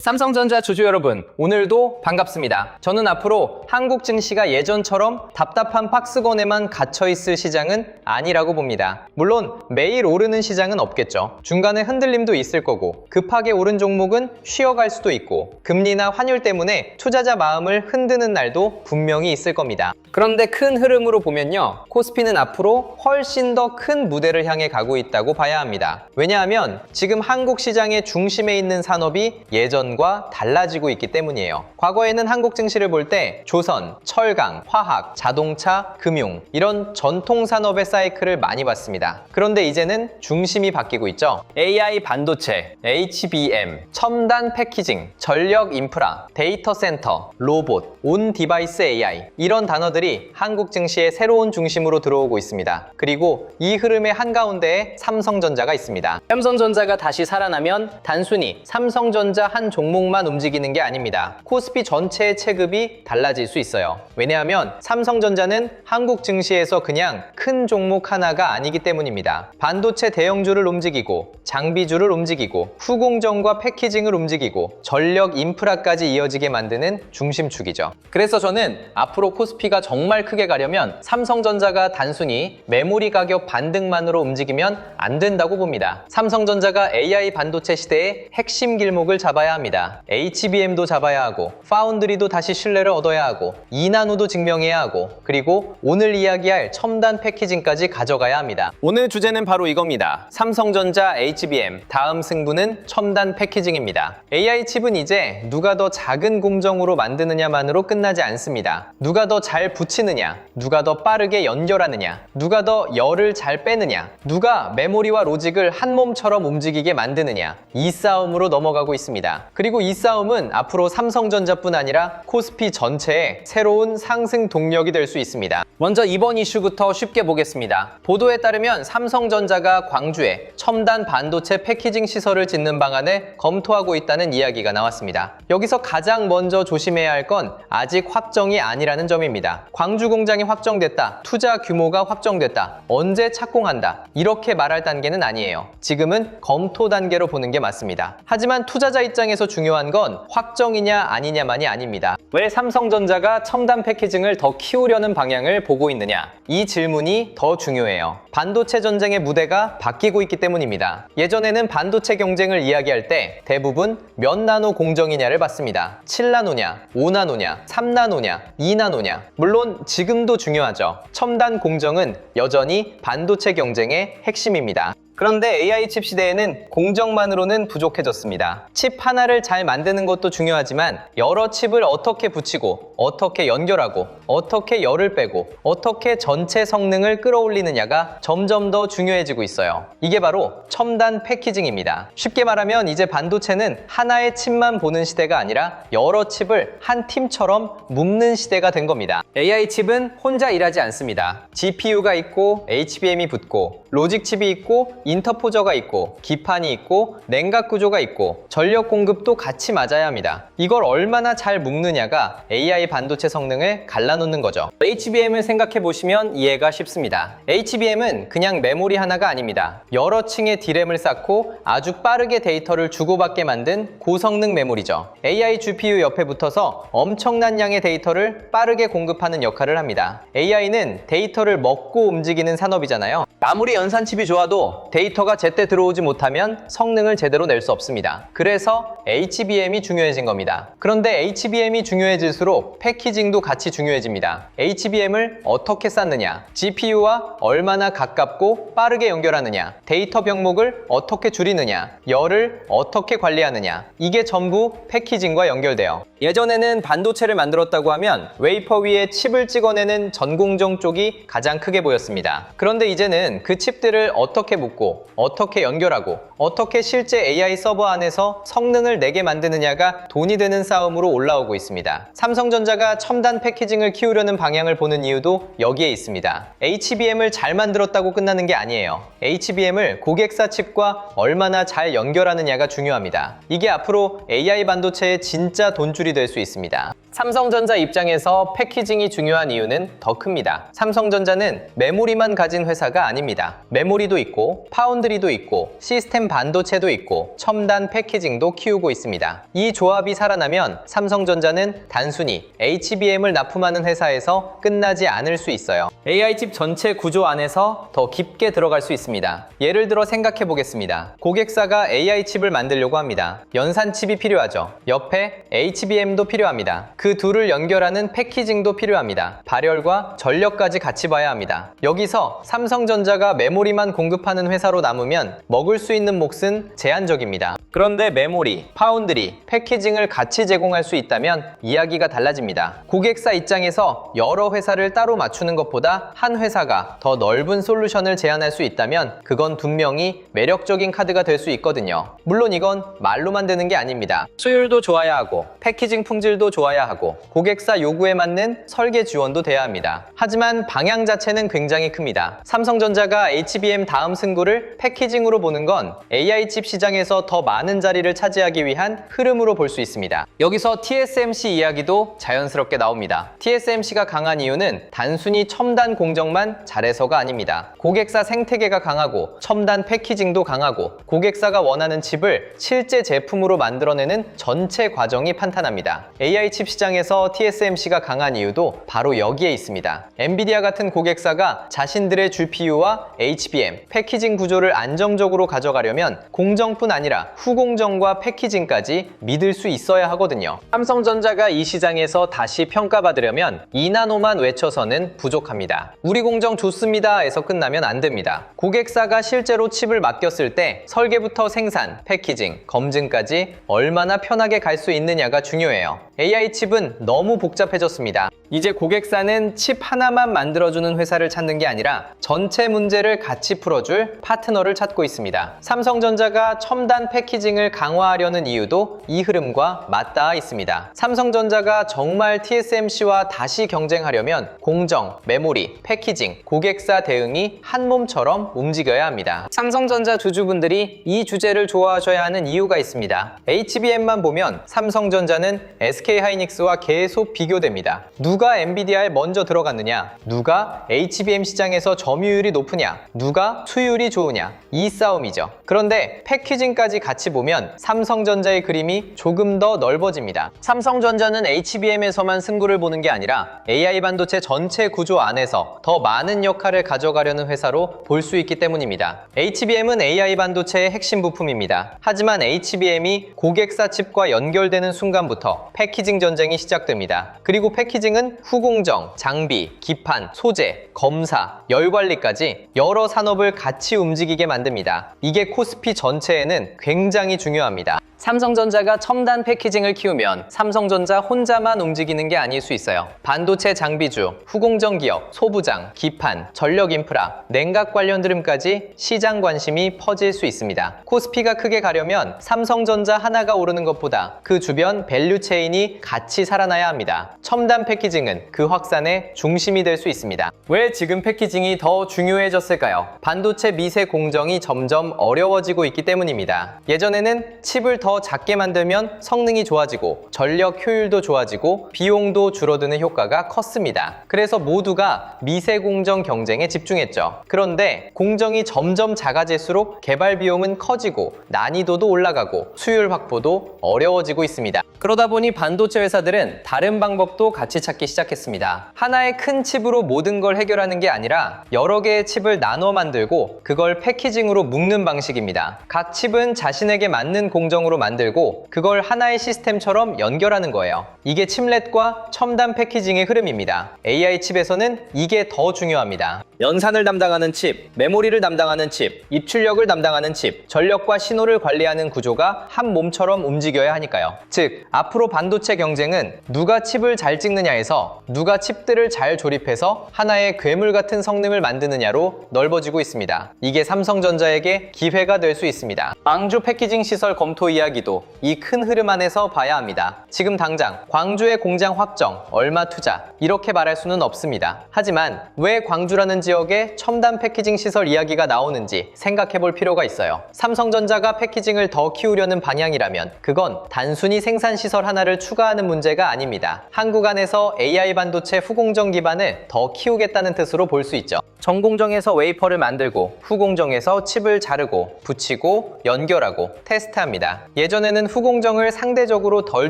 삼성전자 주주 여러분, 오늘도 반갑습니다. 저는 앞으로 한국 증시가 예전처럼 답답한 박스권에만 갇혀있을 시장은 아니라고 봅니다. 물론 매일 오르는 시장은 없겠죠. 중간에 흔들림도 있을 거고 급하게 오른 종목은 쉬어갈 수도 있고 금리나 환율 때문에 투자자 마음을 흔드는 날도 분명히 있을 겁니다. 그런데 큰 흐름으로 보면요, 코스피는 앞으로 훨씬 더 큰 무대를 향해 가고 있다고 봐야 합니다. 왜냐하면 지금 한국 시장의 중심에 있는 산업이 예전과 달라지고 있기 때문이에요. 과거에는 한국 증시를 볼 때 조선, 철강, 화학, 자동차, 금융 이런 전통 산업의 사이클을 많이 봤습니다. 그런데 이제는 중심이 바뀌고 있죠. AI 반도체, HBM, 첨단 패키징, 전력 인프라, 데이터 센터, 로봇, 온 디바이스 AI 이런 단어들이 한국 증시의 새로운 중심으로 들어오고 있습니다. 그리고 이 흐름의 한가운데에 삼성전자가 있습니다. 삼성전자가 다시 살아나면 단순히 삼성전자 한 종목만 움직이는 게 아닙니다. 코스피 전체의 체급이 달라질 수 있어요. 왜냐하면 삼성전자는 한국 증시에서 그냥 큰 종목 하나가 아니기 때문입니다. 반도체 대형주를 움직이고 장비주를 움직이고 후공정과 패키징을 움직이고 전력 인프라까지 이어지게 만드는 중심축이죠. 그래서 저는 앞으로 코스피가 정말 크게 가려면 삼성전자가 단순히 메모리 가격 반등만으로 움직이면 안 된다고 봅니다. 삼성전자가 AI 반도체 시대의 핵심 길목을 잡아야 합니다. HBM도 잡아야 하고 파운드리도 다시 신뢰를 얻어야 하고 2나노도 증명해야 하고 그리고 오늘 이야기할 첨단 패키징까지 가져가야 합니다. 오늘 주제는 바로 이겁니다. 삼성전자 HBM, 다음 승부는 첨단 패키징입니다. AI 칩은 이제 누가 더 작은 공정으로 만드느냐만으로 끝나지 않습니다. 누가 더 잘 붙이느냐, 누가 더 빠르게 연결하느냐, 누가 더 열을 잘 빼느냐, 누가 메모리와 로직을 한 몸처럼 움직이게 만드느냐, 이 싸움으로 넘어가고 있습니다. 그리고 이 싸움은 앞으로 삼성전자뿐 아니라 코스피 전체의 새로운 상승 동력이 될 수 있습니다. 먼저 이번 이슈부터 쉽게 보겠습니다. 보도에 따르면 삼성전자가 광주에 첨단 반도체 패키징 시설을 짓는 방안을 검토하고 있다는 이야기가 나왔습니다. 여기서 가장 먼저 조심해야 할 건 아직 확정이 아니라는 점입니다. 광주 공장이 확정됐다, 투자 규모가 확정됐다, 언제 착공한다 이렇게 말할 단계는 아니에요. 지금은 검토 단계로 보는 게 맞습니다. 하지만 투자자 입장에서 중요한 건 확정이냐 아니냐만이 아닙니다. 왜 삼성전자가 첨단 패키징을 더 키우려는 방향을 보고 있느냐? 이 질문이 더 중요해요. 반도체 전쟁의 무대가 바뀌고 있기 때문입니다. 예전에는 반도체 경쟁을 이야기할 때 대부분 몇 나노 공정이냐를 봤습니다. 7나노냐, 5나노냐, 3나노냐, 2나노냐. 물론 지금도 중요하죠. 첨단 공정은 여전히 반도체 경쟁의 핵심입니다. 그런데 AI 칩 시대에는 공정만으로는 부족해졌습니다. 칩 하나를 잘 만드는 것도 중요하지만 여러 칩을 어떻게 붙이고 어떻게 연결하고 어떻게 열을 빼고 어떻게 전체 성능을 끌어올리느냐가 점점 더 중요해지고 있어요. 이게 바로 첨단 패키징입니다. 쉽게 말하면 이제 반도체는 하나의 칩만 보는 시대가 아니라 여러 칩을 한 팀처럼 묶는 시대가 된 겁니다. AI 칩은 혼자 일하지 않습니다. GPU가 있고 HBM이 붙고 로직 칩이 있고 인터포저가 있고 기판이 있고 냉각 구조가 있고 전력 공급도 같이 맞아야 합니다. 이걸 얼마나 잘 묶느냐가 AI 반도체 성능을 갈라놓는 거죠. HBM을 생각해 보시면 이해가 쉽습니다. HBM은 그냥 메모리 하나가 아닙니다. 여러 층의 D램을 쌓고 아주 빠르게 데이터를 주고받게 만든 고성능 메모리죠. AI GPU 옆에 붙어서 엄청난 양의 데이터를 빠르게 공급하는 역할을 합니다. AI는 데이터를 먹고 움직이는 산업이잖아요. 아무리 연산칩이 좋아도 데이터가 제때 들어오지 못하면 성능을 제대로 낼 수 없습니다. 그래서 HBM이 중요해진 겁니다. 그런데 HBM이 중요해질수록 패키징도 같이 중요해집니다. HBM을 어떻게 쌓느냐, GPU와 얼마나 가깝고 빠르게 연결하느냐, 데이터 병목을 어떻게 줄이느냐, 열을 어떻게 관리하느냐, 이게 전부 패키징과 연결돼요. 예전에는 반도체를 만들었다고 하면 웨이퍼 위에 칩을 찍어내는 전공정 쪽이 가장 크게 보였습니다. 그런데 이제는 그 칩들을 어떻게 묶고 어떻게 연결하고 어떻게 실제 AI 서버 안에서 성능을 내게 만드느냐가 돈이 되는 싸움으로 올라오고 있습니다. 삼성전자가 첨단 패키징을 키우려는 방향을 보는 이유도 여기에 있습니다. HBM을 잘 만들었다고 끝나는 게 아니에요. HBM을 고객사 칩과 얼마나 잘 연결하느냐가 중요합니다. 이게 앞으로 AI 반도체의 진짜 돈줄이 될 수 있습니다. 삼성전자 입장에서 패키징이 중요한 이유는 더 큽니다. 삼성전자는 메모리만 가진 회사가 아닙니다. 메모리도 있고 파운드리도 있고 시스템 반도체도 있고 첨단 패키징도 키우고 있습니다. 이 조합이 살아나면 삼성전자는 단순히 HBM을 납품하는 회사에서 끝나지 않을 수 있어요. AI칩 전체 구조 안에서 더 깊게 들어갈 수 있습니다. 예를 들어 생각해 보겠습니다. 고객사가 AI칩을 만들려고 합니다. 연산칩이 필요하죠. 옆에 HBM도 필요합니다. 그 둘을 연결하는 패키징도 필요합니다. 발열과 전력까지 같이 봐야 합니다. 여기서 삼성전자가 메모리만 공급하는 회사로 남으면 먹을 수 있는 몫은 제한적입니다. 그런데 메모리, 파운드리, 패키징을 같이 제공할 수 있다면 이야기가 달라집니다. 고객사 입장에서 여러 회사를 따로 맞추는 것보다 한 회사가 더 넓은 솔루션을 제안할 수 있다면 그건 분명히 매력적인 카드가 될 수 있거든요. 물론 이건 말로만 되는 게 아닙니다. 수율도 좋아야 하고 패키징 품질도 좋아야 하고 고객사 요구에 맞는 설계 지원도 돼야 합니다. 하지만 방향 자체는 굉장히 큽니다. 삼성전자가 HBM 다음 승부를 패키징으로 보는 건 AI칩 시장에서 더 많은 자리를 차지하기 위한 흐름으로 볼 수 있습니다. 여기서 TSMC 이야기도 자연스럽게 나옵니다. TSMC가 강한 이유는 단순히 첨단 공정만 잘해서가 아닙니다. 고객사 생태계가 강하고 첨단 패키징도 강하고 고객사가 원하는 칩을 실제 제품으로 만들어내는 전체 과정이 탄탄합니다. AI칩 시장에서 TSMC가 강한 이유도 바로 여기에 있습니다. 엔비디아 같은 고객사가 자신들의 GPU와 HBM, 패키징 구조를 안정적으로 가져가려면 공정뿐 아니라 후공정과 패키징까지 믿을 수 있어야 하거든요. 삼성전자가 이 시장에서 다시 평가받으려면 2나노만 외쳐서는 부족합니다. 우리 공정 좋습니다 에서 끝나면 안 됩니다. 고객사가 실제로 칩을 맡겼을 때 설계부터 생산, 패키징, 검증까지 얼마나 편하게 갈 수 있느냐가 중요해요. AI칩은 너무 복잡해졌습니다. 이제 고객사는 칩 하나만 만들어주는 회사를 찾는 게 아니라 전체 문제를 같이 풀어줄 파트너를 찾고 있습니다. 삼성전자가 첨단 패키징을 강화하려는 이유도 이 흐름과 맞닿아 있습니다. 삼성전자가 정말 TSMC와 다시 경쟁하려면 공정, 메모리, 패키징, 고객사 대응이 한 몸처럼 움직여야 합니다. 삼성전자 주주분들이 이 주제를 좋아하셔야 하는 이유가 있습니다. HBM만 보면 삼성전자는 SK하이닉스와 계속 비교됩니다. 누가 엔비디아에 먼저 들어갔느냐? 누가 HBM 시장에서 점유율이 높으냐? 누가 수율이 좋으냐? 이 싸움이죠. 그런데 패키징까지 같이 보면 삼성전자의 그림이 조금 더 넓어집니다. 삼성전자는 HBM에서만 승부를 보는 게 아니라 AI 반도체 전체 구조 안에서 더 많은 역할을 가져가려는 회사로 볼 수 있기 때문입니다. HBM은 AI 반도체의 핵심 부품입니다. 하지만 HBM이 고객사 칩과 연결되는 순간부터 패키징 전쟁이 시작됩니다. 그리고 패키징은 후공정, 장비, 기판, 소재, 검사, 열 관리까지 여러 산업을 같이 움직이게 만듭니다. 이게 코스피 전체에는 굉장히 중요합니다. 삼성전자가 첨단 패키징을 키우면 삼성전자 혼자만 움직이는 게 아닐 수 있어요. 반도체 장비주, 후공정 기업, 소부장, 기판, 전력 인프라, 냉각 관련 흐름까지 시장 관심이 퍼질 수 있습니다. 코스피가 크게 가려면 삼성전자 하나가 오르는 것보다 그 주변 밸류 체인이 같이 살아나야 합니다. 첨단 패키징은 그 확산의 중심이 될 수 있습니다. 왜 지금 패키징이 더 중요해졌을까요? 반도체 미세 공정이 점점 어려워지고 있기 때문입니다. 예전에는 칩을 더 작게 만들면 성능이 좋아지고 전력 효율도 좋아지고 비용도 줄어드는 효과가 컸습니다. 그래서 모두가 미세 공정 경쟁에 집중했죠. 그런데 공정이 점점 작아질수록 개발 비용은 커지고 난이도도 올라가고 수율 확보도 어려워지고 있습니다. 그러다 보니 반도체 회사들은 다른 방법도 같이 찾기 시작했습니다. 하나의 큰 칩으로 모든 걸 해결하는 게 아니라 여러 개의 칩을 나눠 만들고 그걸 패키징으로 묶는 방식입니다. 각 칩은 자신에게 맞는 공정으로 만들고 그걸 하나의 시스템처럼 연결하는 거예요. 이게 칩렛과 첨단 패키징의 흐름입니다. AI 칩에서는 이게 더 중요합니다. 연산을 담당하는 칩, 메모리를 담당하는 칩, 입출력을 담당하는 칩, 전력과 신호를 관리하는 구조가 한 몸처럼 움직여야 하니까요. 즉, 앞으로 반도체 경쟁은 누가 칩을 잘 찍느냐에서 누가 칩들을 잘 조립해서 하나의 괴물 같은 성능을 만드느냐로 넓어지고 있습니다. 이게 삼성전자에게 기회가 될 수 있습니다. 광주 패키징 시설 검토 이야기도 이 큰 흐름 안에서 봐야 합니다. 지금 당장 광주의 공장 확정, 얼마 투자 이렇게 말할 수는 없습니다. 하지만 왜 광주라는 지역에 첨단 패키징 시설 이야기가 나오는지 생각해 볼 필요가 있어요. 삼성전자가 패키징을 더 키우려는 방향이라면 그건 단순히 생산 시설 하나를 추가하는 문제가 아닙니다. 한국 안에서 AI 반도체 후공정 기반을 더 키우겠다는 뜻으로 볼 수 있죠. 전공정에서 웨이퍼를 만들고 후공정에서 칩을 자르고 붙이고 연결하고 테스트합니다. 예전에는 후공정을 상대적으로 덜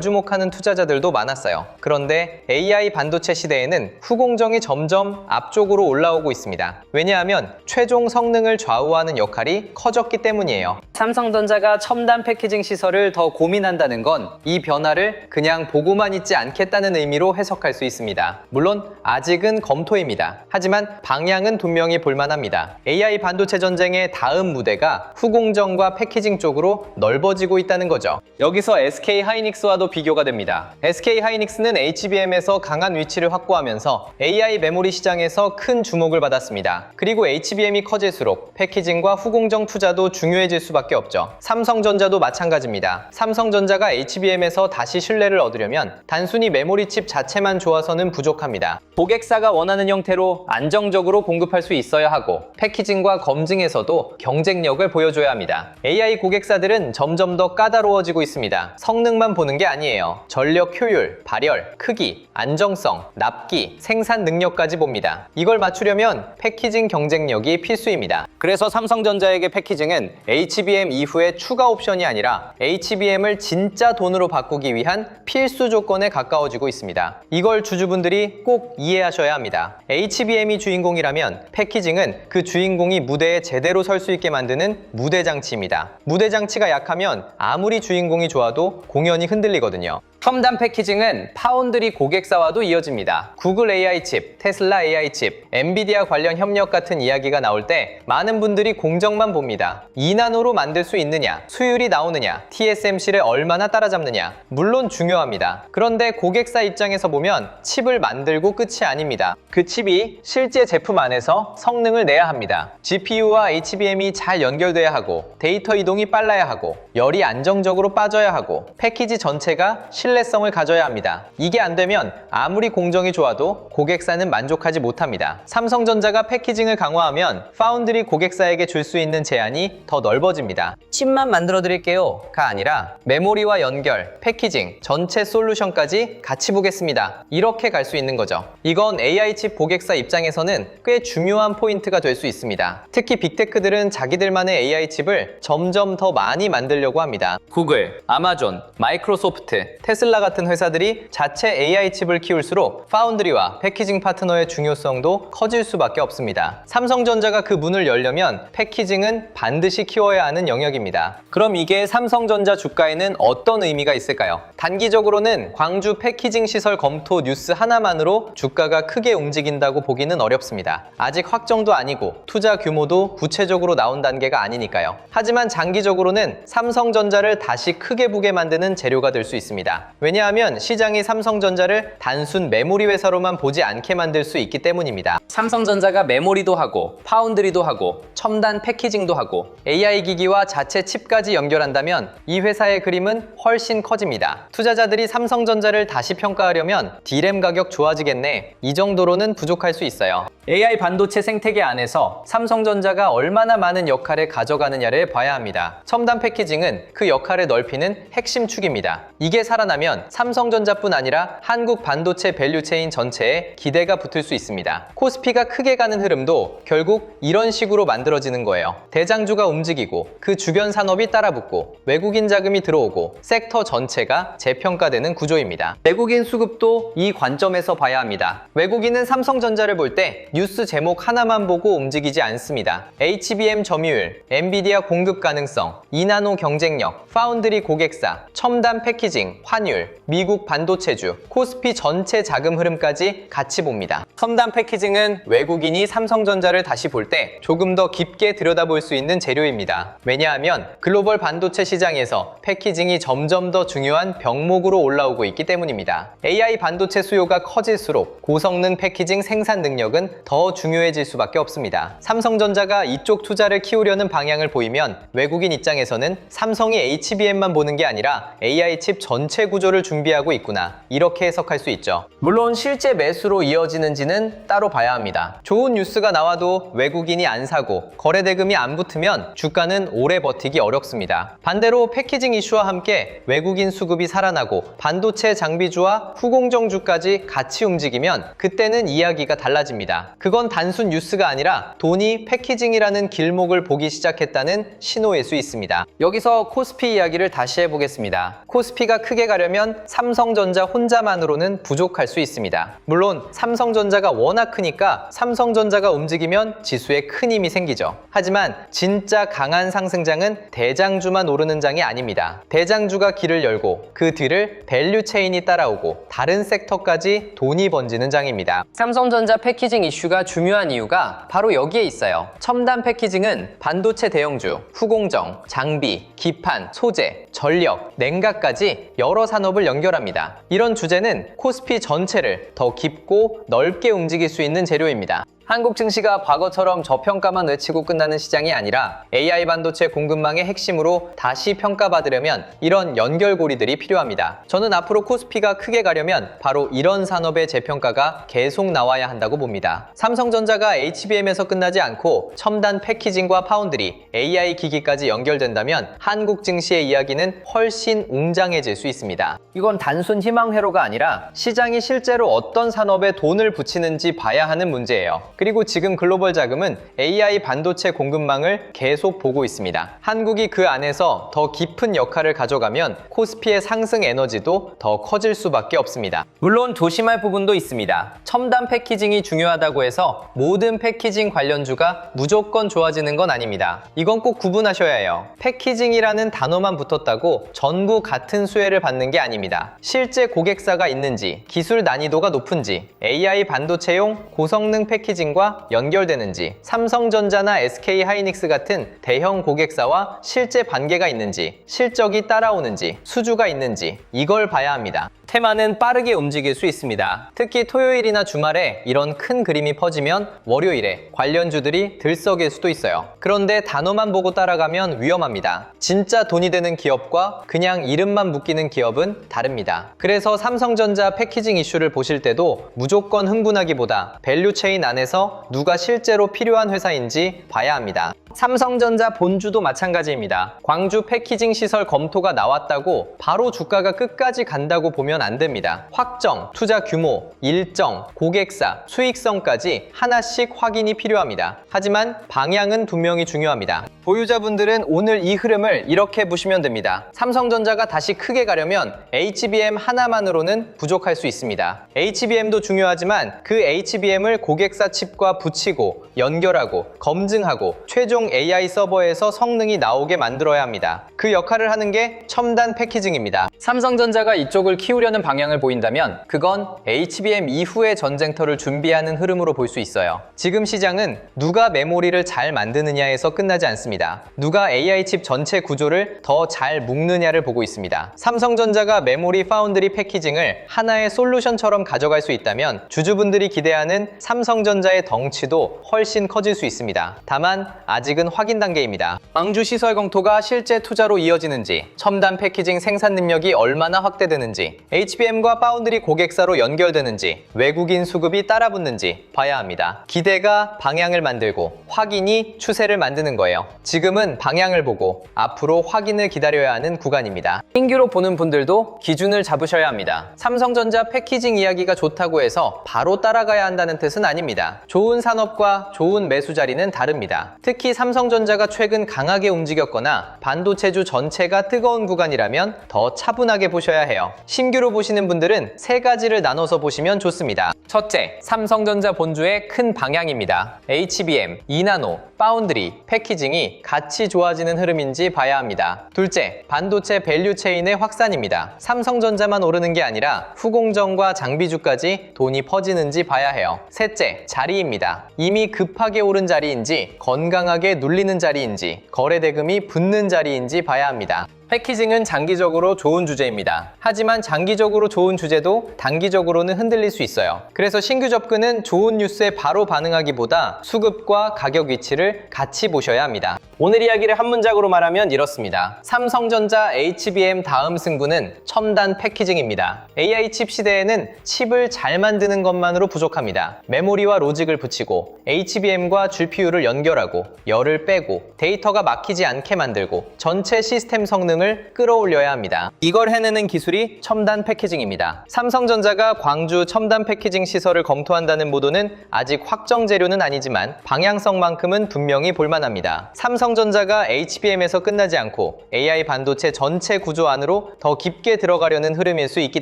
주목하는 투자자들도 많았어요. 그런데 AI 반도체 시대에는 후공정이 점점 앞쪽으로 올라오고 있습니다. 왜냐하면 최종 성능을 좌우하는 역할이 커졌기 때문이에요. 삼성전자가 첨단 패키징 시설을 더 고민한다는 건 이 변화를 그냥 보고만 있지 않겠다는 의미로 해석할 수 있습니다. 물론 아직은 검토입니다. 하지만 방향은 분명히 볼만합니다. AI 반도체 전쟁의 다음 무대가 후공정과 패키징 쪽으로 넓어지고 있다는 거죠. 여기서 SK 하이닉스와도 비교가 됩니다. SK 하이닉스는 HBM에서 강한 위치를 확보하면서 AI 메모리 시장에서 큰 주목을 받았습니다. 그리고 HBM이 커질수록 패키징과 후공정 투자도 중요해질 수밖에 없죠. 삼성전자도 마찬가지입니다. 삼성전자가 HBM에서 다시 신뢰를 얻으려면 단순히 메모리 칩 자체만 좋아서는 부족합니다. 고객사가 원하는 형태로 안정적으로 공급할 수 있어야 하고 패키징과 검증에서도 경쟁력을 보여줘야 합니다. AI 고객사들은 점점 더 까다로워지고 있습니다. 성능만 보는 게 아니에요. 전력 효율, 발열, 크기, 안정성, 납기, 생산 능력까지 봅니다. 이걸 맞추려면 패키징 경쟁력이 필수입니다. 그래서 삼성전자에게 패키징은 HBM 이후의 추가 옵션이 아니라 HBM을 진짜 돈으로 바꾸기 위한 필수 조건에 가까워지고 있습니다. 이걸 주주분들이 꼭 이해하셔야 합니다. HBM이 주인공이라면 패키징은 그 주인공이 무대에 제대로 설 수 있게 만드는 무대 장치입니다. 무대 장치가 약하면 아무리 주인공이 좋아도 공연이 흔들리거든요. 첨단 패키징은 파운드리 고객사와도 이어집니다. 구글 AI 칩, 테슬라 AI 칩, 엔비디아 관련 협력 같은 이야기가 나올 때 많은 분들이 공정만 봅니다. 2나노로 만들 수 있느냐, 수율이 나오느냐, TSMC를 얼마나 따라잡느냐, 물론 중요합니다. 그런데 고객사 입장에서 보면 칩을 만들고 끝이 아닙니다. 그 칩이 실제 제품 안에서 성능을 내야 합니다. GPU와 HBM이 잘 연결돼야 하고 데이터 이동이 빨라야 하고 열이 안정적으로 빠져야 하고 패키지 전체가 신뢰성을 가져야 합니다. 이게 안 되면 아무리 공정이 좋아도 고객사는 만족하지 못합니다. 삼성전자가 패키징을 강화하면 파운드리 고객사에게 줄 수 있는 제한이 더 넓어집니다. 칩만 만들어 드릴게요가 아니라 메모리와 연결, 패키징, 전체 솔루션까지 같이 보겠습니다. 이렇게 갈 수 있는 거죠. 이건 AI 칩 고객사 입장에서는 꽤 중요한 포인트가 될 수 있습니다. 특히 빅테크들은 자기들만의 AI 칩을 점점 더 많이 만들려고 합니다. 구글, 아마존, 마이크로소프트, 테슬라 같은 회사들이 자체 AI 칩을 키울수록 파운드리와 패키징 파트너의 중요성도 커질 수밖에 없습니다. 삼성전자가 그 문을 열려면 패키징은 반드시 키워야 하는 영역입니다. 그럼 이게 삼성전자 주가에는 어떤 의미가 있을까요? 단기적으로는 광주 패키징 시설 검토 뉴스 하나만으로 주가가 크게 움직인다고 보기는 어렵습니다. 아직 확정도 아니고 투자 규모도 구체적으로 나온 단계가 아니니까요. 하지만 장기적으로는 삼성전자를 다시 크게 보게 만드는 재료가 될 수 있습니다. 왜냐하면 시장이 삼성전자를 단순 메모리 회사로만 보지 않게 만들 수 있기 때문입니다. 삼성전자가 메모리도 하고 파운드리도 하고 첨단 패키징도 하고 AI 기기와 자체 칩까지 연결한다면 이 회사의 그림은 훨씬 커집니다. 투자자들이 삼성전자를 다시 평가하려면 D램 가격 좋아지겠네, 이 정도로는 부족할 수 있어요. AI 반도체 생태계 안에서 삼성전자가 얼마나 많은 역할을 가져가느냐를 봐야 합니다. 첨단 패키징은 그 역할을 넓히는 핵심 축입니다. 이게 살아나면 삼성전자뿐 아니라 한국 반도체 밸류체인 전체에 기대가 붙을 수 있습니다. 코스피가 크게 가는 흐름도 결국 이런 식으로 만들어지는 거예요. 대장주가 움직이고 그 주변 산업이 따라붙고 외국인 자금이 들어오고 섹터 전체가 재평가되는 구조입니다. 외국인 수급도 이 관점에서 봐야 합니다. 외국인은 삼성전자를 볼 때 뉴스 제목 하나만 보고 움직이지 않습니다. HBM 점유율, 엔비디아 공급 가능성, 2나노 경쟁력, 파운드리 고객사, 첨단 패키징, 환율, 미국 반도체주, 코스피 전체 자금 흐름까지 같이 봅니다. 첨단 패키징은 외국인이 삼성전자를 다시 볼 때 조금 더 깊게 들여다볼 수 있는 재료입니다. 왜냐하면 글로벌 반도체 시장에서 패키징이 점점 더 중요한 병목으로 올라오고 있기 때문입니다. AI 반도체 수요가 커질수록 고성능 패키징 생산 능력은 더 중요해질 수밖에 없습니다. 삼성전자가 이쪽 투자를 키우려는 방향을 보이면 외국인 입장에서는 삼성이 HBM만 보는 게 아니라 AI 칩 전체 구조를 준비하고 있구나, 이렇게 해석할 수 있죠. 물론 실제 매수로 이어지는지는 따로 봐야 합니다. 합니다. 좋은 뉴스가 나와도 외국인이 안 사고 거래 대금이 안 붙으면 주가는 오래 버티기 어렵습니다. 반대로 패키징 이슈와 함께 외국인 수급이 살아나고 반도체 장비주와 후공정주까지 같이 움직이면 그때는 이야기가 달라집니다. 그건 단순 뉴스가 아니라 돈이 패키징이라는 길목을 보기 시작했다는 신호일 수 있습니다. 여기서 코스피 이야기를 다시 해보겠습니다. 코스피가 크게 가려면 삼성전자 혼자만으로는 부족할 수 있습니다. 물론 삼성전자가 워낙 크니까 삼성전자가 움직이면 지수에 큰 힘이 생기죠. 하지만 진짜 강한 상승장은 대장주만 오르는 장이 아닙니다. 대장주가 길을 열고 그 뒤를 밸류체인이 따라오고 다른 섹터까지 돈이 번지는 장입니다. 삼성전자 패키징 이슈가 중요한 이유가 바로 여기에 있어요. 첨단 패키징은 반도체 대형주, 후공정, 장비, 기판, 소재, 전력, 냉각까지 여러 산업을 연결합니다. 이런 주제는 코스피 전체를 더 깊고 넓게 움직일 수 있는 재료입니다. 한국 증시가 과거처럼 저평가만 외치고 끝나는 시장이 아니라 AI 반도체 공급망의 핵심으로 다시 평가받으려면 이런 연결고리들이 필요합니다. 저는 앞으로 코스피가 크게 가려면 바로 이런 산업의 재평가가 계속 나와야 한다고 봅니다. 삼성전자가 HBM에서 끝나지 않고 첨단 패키징과 파운드리, AI 기기까지 연결된다면 한국 증시의 이야기는 훨씬 웅장해질 수 있습니다. 이건 단순 희망회로가 아니라 시장이 실제로 어떤 산업에 돈을 붙이는지 봐야 하는 문제예요. 그리고 지금 글로벌 자금은 AI 반도체 공급망을 계속 보고 있습니다. 한국이 그 안에서 더 깊은 역할을 가져가면 코스피의 상승 에너지도 더 커질 수밖에 없습니다. 물론 조심할 부분도 있습니다. 첨단 패키징이 중요하다고 해서 모든 패키징 관련주가 무조건 좋아지는 건 아닙니다. 이건 꼭 구분하셔야 해요. 패키징이라는 단어만 붙었다고 전부 같은 수혜를 받는 게 아닙니다. 실제 고객사가 있는지, 기술 난이도가 높은지, AI 반도체용 고성능 패키징과 연결되는지, 삼성전자나 SK하이닉스 같은 대형 고객사와 실제 관계가 있는지, 실적이 따라오는지, 수주가 있는지 이걸 봐야 합니다. 테마는 빠르게 움직일 수 있습니다. 특히 토요일이나 주말에 이런 큰 그림이 퍼지면 월요일에 관련주들이 들썩일 수도 있어요. 그런데 단어만 보고 따라가면 위험합니다. 진짜 돈이 되는 기업과 그냥 이름만 묶이는 기업은 다릅니다. 그래서 삼성전자 패키징 이슈를 보실 때도 무조건 흥분하기보다 밸류체인 안에서 누가 실제로 필요한 회사인지 봐야 합니다. 삼성전자 본주도 마찬가지입니다. 광주 패키징 시설 검토가 나왔다고 바로 주가가 끝까지 간다고 보면 안 됩니다. 확정, 투자 규모, 일정, 고객사, 수익성까지 하나씩 확인이 필요합니다. 하지만 방향은 분명히 중요합니다. 보유자분들은 오늘 이 흐름을 이렇게 보시면 됩니다. 삼성전자가 다시 크게 가려면 HBM 하나만으로는 부족할 수 있습니다. HBM도 중요하지만 그 HBM을 고객사 칩과 붙이고 연결하고 검증하고 최종 AI 서버에서 성능이 나오게 만들어야 합니다. 그 역할을 하는 게 첨단 패키징입니다. 삼성전자가 이쪽을 키우려는 방향을 보인다면 그건 HBM 이후의 전쟁터를 준비하는 흐름으로 볼 수 있어요. 지금 시장은 누가 메모리를 잘 만드느냐에서 끝나지 않습니다. 누가 AI 칩 전체 구조를 더 잘 묶느냐를 보고 있습니다. 삼성전자가 메모리 파운드리 패키징을 하나의 솔루션처럼 가져갈 수 있다면 주주분들이 기대하는 삼성전자의 덩치도 훨씬 커질 수 있습니다. 다만 아직은 확인 단계입니다. 광주 시설 검토가 실제 투자로 이어지는지, 첨단 패키징 생산 능력이 얼마나 확대되는지, HBM과 파운드리 고객사로 연결되는지, 외국인 수급이 따라붙는지 봐야 합니다. 기대가 방향을 만들고 확인이 추세를 만드는 거예요. 지금은 방향을 보고 앞으로 확인을 기다려야 하는 구간입니다. 신규로 보는 분들도 기준을 잡으셔야 합니다. 삼성전자 패키징 이야기가 좋다고 해서 바로 따라가야 한다는 뜻은 아닙니다. 좋은 산업과 좋은 매수 자리는 다릅니다. 특히 삼성전자가 최근 강하게 움직였거나 반도체주 전체가 뜨거운 구간이라면 더 차분하게 보셔야 해요. 신규로 보시는 분들은 세 가지를 나눠서 보시면 좋습니다. 첫째, 삼성전자 본주의 큰 방향입니다. HBM, 2나노, 파운드리, 패키징이 같이 좋아지는 흐름인지 봐야 합니다. 둘째, 반도체 밸류체인의 확산입니다. 삼성전자만 오르는 게 아니라 후공정과 장비주까지 돈이 퍼지는지 봐야 해요. 셋째, 자리입니다. 이미 급하게 오른 자리인지 건강하게 눌리는 자리인지 거래 대금이 붙는 자리인지 봐야 합니다. 패키징은 장기적으로 좋은 주제입니다. 하지만 장기적으로 좋은 주제도 단기적으로는 흔들릴 수 있어요. 그래서 신규 접근은 좋은 뉴스에 바로 반응하기보다 수급과 가격 위치를 같이 보셔야 합니다. 오늘 이야기를 한 문장으로 말하면 이렇습니다. 삼성전자 HBM 다음 승부는 첨단 패키징입니다. AI 칩 시대에는 칩을 잘 만드는 것만으로 부족합니다. 메모리와 로직을 붙이고 HBM과 GPU를 연결하고 열을 빼고 데이터가 막히지 않게 만들고 전체 시스템 성능을 끌어올려야 합니다. 이걸 해내는 기술이 첨단 패키징입니다. 삼성전자가 광주 첨단 패키징 시설을 검토한다는 보도는 아직 확정 재료는 아니지만 방향성만큼은 분명히 볼만합니다. 삼성전자가 HBM에서 끝나지 않고 AI 반도체 전체 구조 안으로 더 깊게 들어가려는 흐름일 수 있기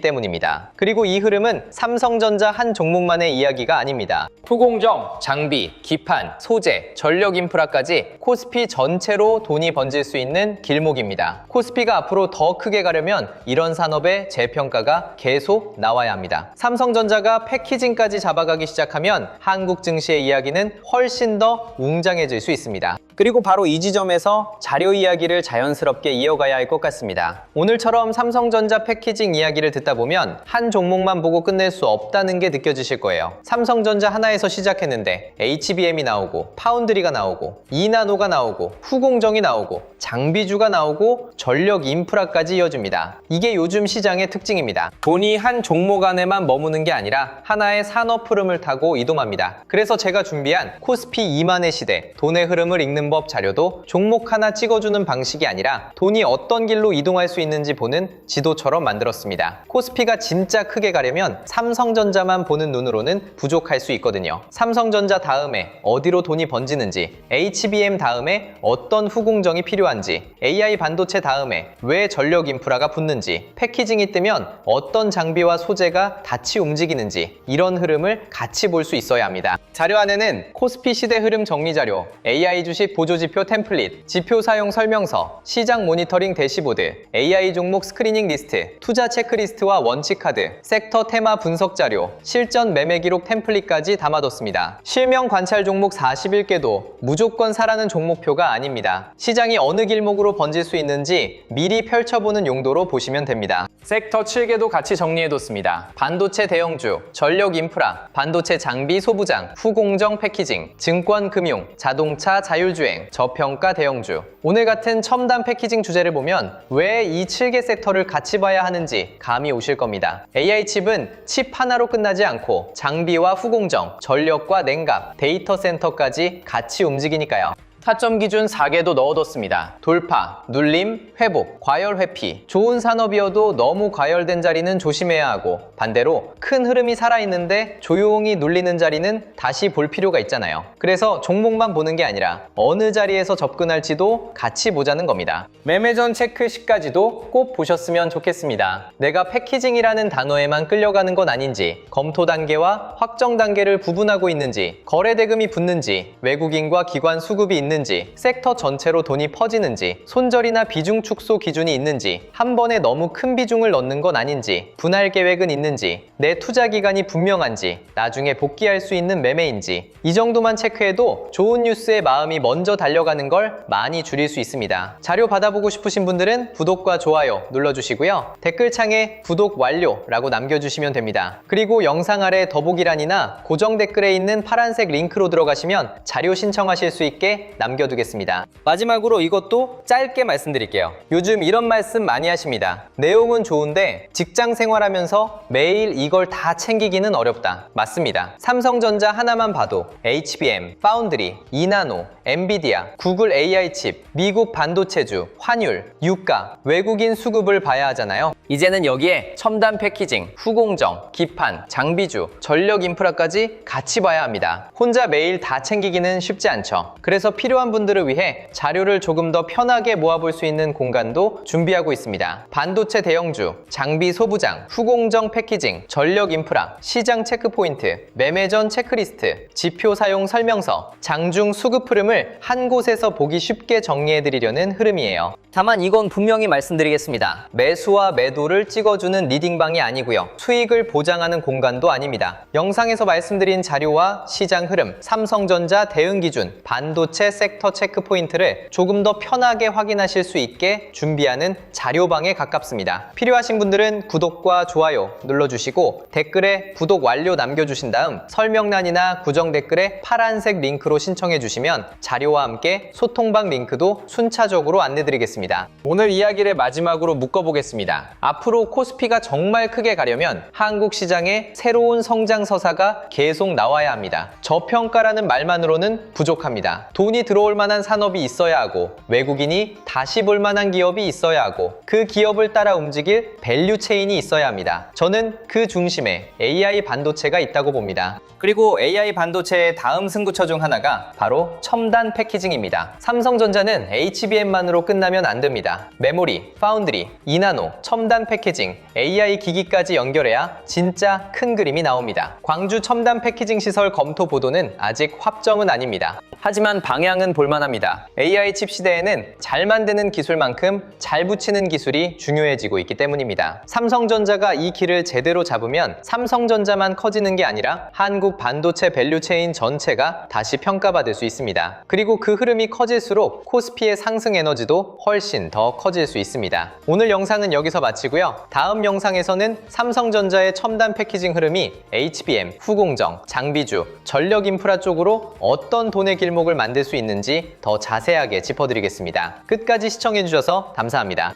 때문입니다. 그리고 이 흐름은 삼성전자 한 종목만의 이야기가 아닙니다. 후공정, 장비, 기판, 소재, 전력 인프라까지 코스피 전체로 돈이 번질 수 있는 길목입니다. 코스피가 앞으로 더 크게 가려면 이런 산업의 재평가가 계속 나와야 합니다. 삼성전자가 패키징까지 잡아가기 시작하면 한국 증시의 이야기는 훨씬 더 웅장해질 수 있습니다. 그리고 바로 이 지점에서 자료 이야기를 자연스럽게 이어가야 할 것 같습니다. 오늘처럼 삼성전자 패키징 이야기를 듣다 보면 한 종목만 보고 끝낼 수 없다는 게 느껴지실 거예요. 삼성전자 하나에서 시작했는데 HBM이 나오고 파운드리가 나오고 2나노가 나오고 후공정이 나오고 장비주가 나오고 전력 인프라까지 이어집니다. 이게 요즘 시장의 특징입니다. 돈이 한 종목 안에만 머무는 게 아니라 하나의 산업 흐름을 타고 이동합니다. 그래서 제가 준비한 코스피 2만의 시대, 돈의 흐름을 읽는 법 자료도 종목 하나 찍어주는 방식이 아니라 돈이 어떤 길로 이동할 수 있는지 보는 지도처럼 만들었습니다. 코스피가 진짜 크게 가려면 삼성전자만 보는 눈으로는 부족할 수 있거든요. 삼성전자 다음에 어디로 돈이 번지는지, HBM 다음에 어떤 후공정이 필요한지, AI 반도체 다음에 왜 전력 인프라가 붙는지, 패키징이 뜨면 어떤 장비와 소재가 같이 움직이는지 이런 흐름을 같이 볼 수 있어야 합니다. 자료 안에는 코스피 시대 흐름 정리 자료, AI 주식 보조지표 템플릿, 지표 사용 설명서, 시장 모니터링 대시보드, AI 종목 스크리닝 리스트, 투자 체크리스트와 원칙 카드, 섹터 테마 분석 자료, 실전 매매 기록 템플릿까지 담아뒀습니다. 실명 관찰 종목 41개도 무조건 사라는 종목표가 아닙니다. 시장이 어느 길목으로 번질 수 있는지 미리 펼쳐보는 용도로 보시면 됩니다. 섹터 7개도 같이 정리해뒀습니다. 반도체 대형주, 전력 인프라, 반도체 장비 소부장, 후공정 패키징, 증권 금융, 자동차 자율주행, 저평가 대형주. 오늘 같은 첨단 패키징 주제를 보면 왜 이 7개 섹터를 같이 봐야 하는지 감이 오실 겁니다. AI 칩은 칩 하나로 끝나지 않고 장비와 후공정, 전력과 냉각, 데이터 센터까지 같이 움직이니까요. 타점 기준 4개도 넣어뒀습니다. 돌파, 눌림, 회복, 과열 회피. 좋은 산업이어도 너무 과열된 자리는 조심해야 하고 반대로 큰 흐름이 살아있는데 조용히 눌리는 자리는 다시 볼 필요가 있잖아요. 그래서 종목만 보는 게 아니라 어느 자리에서 접근할지도 같이 보자는 겁니다. 매매 전 체크 시까지도 꼭 보셨으면 좋겠습니다. 내가 패키징이라는 단어에만 끌려가는 건 아닌지, 검토 단계와 확정 단계를 구분하고 있는지, 거래 대금이 붙는지, 외국인과 기관 수급이 있는지, 섹터 전체로 돈이 퍼지는지, 손절이나 비중 축소 기준이 있는지, 한 번에 너무 큰 비중을 넣는 건 아닌지, 분할 계획은 있는지, 내 투자 기간이 분명한지, 나중에 복귀할 수 있는 매매인지, 이 정도만 체크해도 좋은 뉴스에 마음이 먼저 달려가는 걸 많이 줄일 수 있습니다. 자료 받아보고 싶으신 분들은 구독과 좋아요 눌러주시고요. 댓글창에 구독 완료라고 남겨주시면 됩니다. 그리고 영상 아래 더보기란이나 고정 댓글에 있는 파란색 링크로 들어가시면 자료 신청하실 수 있게 남겨두겠습니다. 마지막으로 이것도 짧게 말씀드릴게요. 요즘 이런 말씀 많이 하십니다. 내용은 좋은데 직장 생활하면서 매일 이걸 다 챙기기는 어렵다. 맞습니다. 삼성전자 하나만 봐도 HBM, 파운드리, 2나노, 엔비디아, 구글 AI 칩, 미국 반도체주, 환율, 유가, 외국인 수급을 봐야 하잖아요. 이제는 여기에 첨단 패키징, 후공정, 기판, 장비주, 전력 인프라까지 같이 봐야 합니다. 혼자 매일 다 챙기기는 쉽지 않죠. 그래서 필요한 분들을 위해 자료를 조금 더 편하게 모아볼 수 있는 공간도 준비하고 있습니다. 반도체 대형주, 장비 소부장, 후공정 패키징, 전력 인프라, 시장 체크포인트, 매매 전 체크리스트, 지표 사용 설명서, 장중 수급 흐름을 한 곳에서 보기 쉽게 정리해드리려는 흐름이에요. 다만 이건 분명히 말씀드리겠습니다. 매수와 매도를 찍어주는 리딩방이 아니고요. 수익을 보장하는 공간도 아닙니다. 영상에서 말씀드린 자료와 시장 흐름, 삼성전자 대응 기준, 반도체 섹터 체크 포인트를 조금 더 편하게 확인하실 수 있게 준비하는 자료방에 가깝습니다. 필요하신 분들은 구독과 좋아요 눌러주시고 댓글에 구독 완료 남겨주신 다음 설명란이나 구정 댓글에 파란색 링크로 신청해 주시면 자료와 함께 소통방 링크도 순차적으로 안내드리겠습니다. 오늘 이야기를 마지막으로 묶어보겠습니다. 앞으로 코스피가 정말 크게 가려면 한국 시장에 새로운 성장 서사가 계속 나와야 합니다. 저평가라는 말만으로는 부족합니다. 돈이 들어올 만한 산업이 있어야 하고 외국인이 다시 볼 만한 기업이 있어야 하고 그 기업을 따라 움직일 밸류 체인이 있어야 합니다. 저는 그 중심에 AI 반도체가 있다고 봅니다. 그리고 AI 반도체의 다음 승부처 중 하나가 바로 첨단 패키징입니다. 삼성전자는 HBM만으로 끝나면 안 됩니다. 메모리, 파운드리, 2나노, 첨단 패키징, AI 기기까지 연결해야 진짜 큰 그림이 나옵니다. 광주 첨단 패키징 시설 검토 보도는 아직 확정은 아닙니다. 하지만 방향은 볼만합니다. AI 칩 시대에는 잘 만드는 기술만큼 잘 붙이는 기술이 중요해지고 있기 때문입니다. 삼성전자가 이 길을 제대로 잡으면 삼성전자만 커지는 게 아니라 한국 반도체 밸류체인 전체가 다시 평가받을 수 있습니다. 그리고 그 흐름이 커질수록 코스피의 상승 에너지도 훨씬 더 커질 수 있습니다. 오늘 영상은 여기서 마치고요. 다음 영상에서는 삼성전자의 첨단 패키징 흐름이 HBM, 후공정, 장비주, 전력 인프라 쪽으로 어떤 돈의 길목을 만들 수 있는지 더 자세하게 짚어드리겠습니다. 끝까지 시청해주셔서 감사합니다.